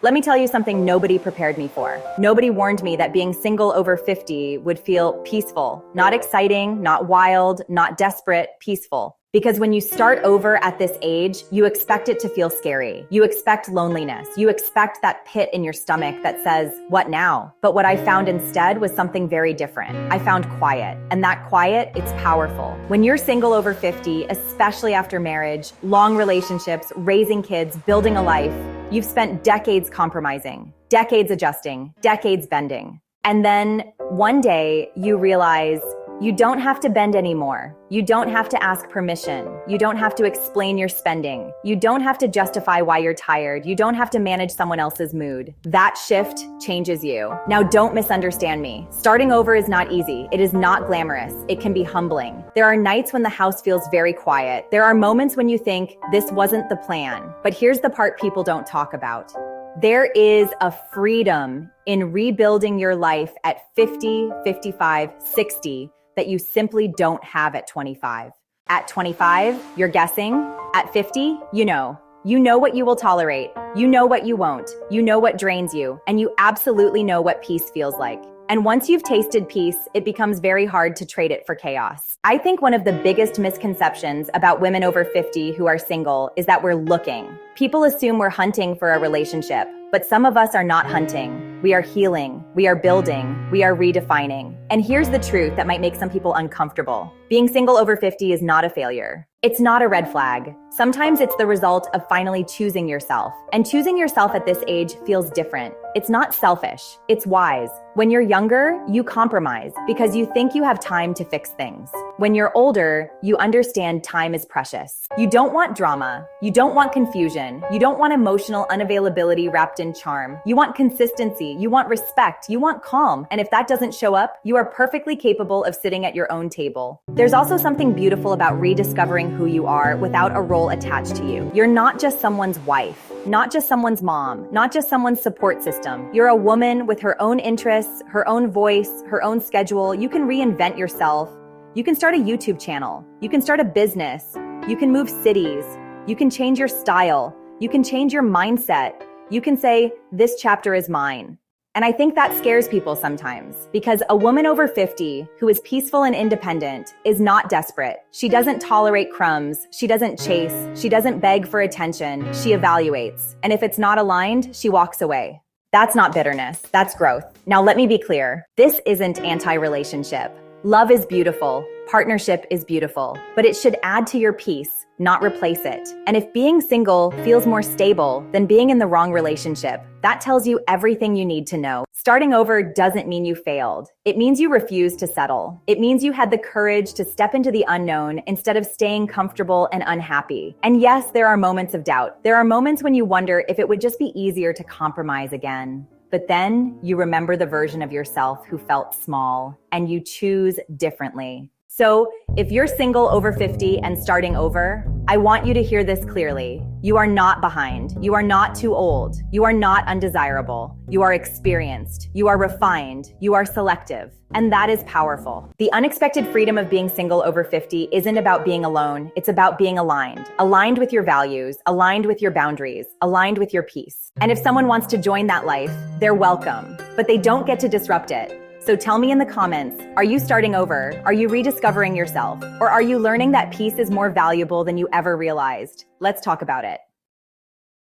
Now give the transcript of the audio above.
Let me tell you something nobody prepared me for. Nobody warned me that being single over 50 would feel peaceful, not exciting, not wild, not desperate, peaceful. Because when you start over at this age, you expect it to feel scary. You expect loneliness. You expect that pit in your stomach that says, what now? But what I found instead was something very different. I found quiet. And that quiet, it's powerful. When you're single over 50, especially after marriage, long relationships, raising kids, building a life, you've spent decades compromising, decades adjusting, decades bending. And then one day you realize you don't have to bend anymore. You don't have to ask permission. You don't have to explain your spending. You don't have to justify why you're tired. You don't have to manage someone else's mood. That shift changes you. Now, don't misunderstand me. Starting over is not easy. It is not glamorous. It can be humbling. There are nights when the house feels very quiet. There are moments when you think, this wasn't the plan. But here's the part people don't talk about. There is a freedom in rebuilding your life at 50, 55, 60 that you simply don't have at 25. At 25, you're guessing. At 50, you know. You know what you will tolerate. You know what you won't. You know what drains you. And you absolutely know what peace feels like. And once you've tasted peace, it becomes very hard to trade it for chaos. I think one of the biggest misconceptions about women over 50 who are single is that we're looking. People assume we're hunting for a relationship, but some of us are not hunting. We are healing, we are building, we are redefining. And here's the truth that might make some people uncomfortable. Being single over 50 is not a failure. It's not a red flag. Sometimes it's the result of finally choosing yourself. And choosing yourself at this age feels different. It's not selfish, it's wise. When you're younger, you compromise because you think you have time to fix things. When you're older, you understand time is precious. You don't want drama. You don't want confusion. You don't want emotional unavailability wrapped in charm. You want consistency. You want respect. You want calm. And if that doesn't show up, you are perfectly capable of sitting at your own table. There's also something beautiful about rediscovering who you are without a role attached to you. You're not just someone's wife, not just someone's mom, not just someone's support system. You're a woman with her own interests, her own voice, her own schedule. You can reinvent yourself. You can start a YouTube channel. You can start a business. You can move cities. You can change your style. You can change your mindset. You can say, this chapter is mine. And I think that scares people sometimes because a woman over 50 who is peaceful and independent is not desperate. She doesn't tolerate crumbs. She doesn't chase. She doesn't beg for attention. She evaluates. And if it's not aligned, she walks away. That's not bitterness. That's growth. Now, let me be clear. This isn't anti-relationship. Love is beautiful. Partnership is beautiful, but it should add to your peace, not replace it. And if being single feels more stable than being in the wrong relationship, that tells you everything you need to know. Starting over doesn't mean you failed. It means you refused to settle. It means you had the courage to step into the unknown instead of staying comfortable and unhappy. And yes, there are moments of doubt. There are moments when you wonder if it would just be easier to compromise again. But then you remember the version of yourself who felt small, and you choose differently. So if you're single over 50 and starting over, I want you to hear this clearly. You are not behind. You are not too old. You are not undesirable. You are experienced. You are refined. You are selective. And that is powerful. The unexpected freedom of being single over 50 isn't about being alone. It's about being aligned. Aligned with your values, aligned with your boundaries, aligned with your peace. And if someone wants to join that life, they're welcome, but they don't get to disrupt it. So tell me in the comments, are you starting over? Are you rediscovering yourself? Or are you learning that peace is more valuable than you ever realized? Let's talk about it.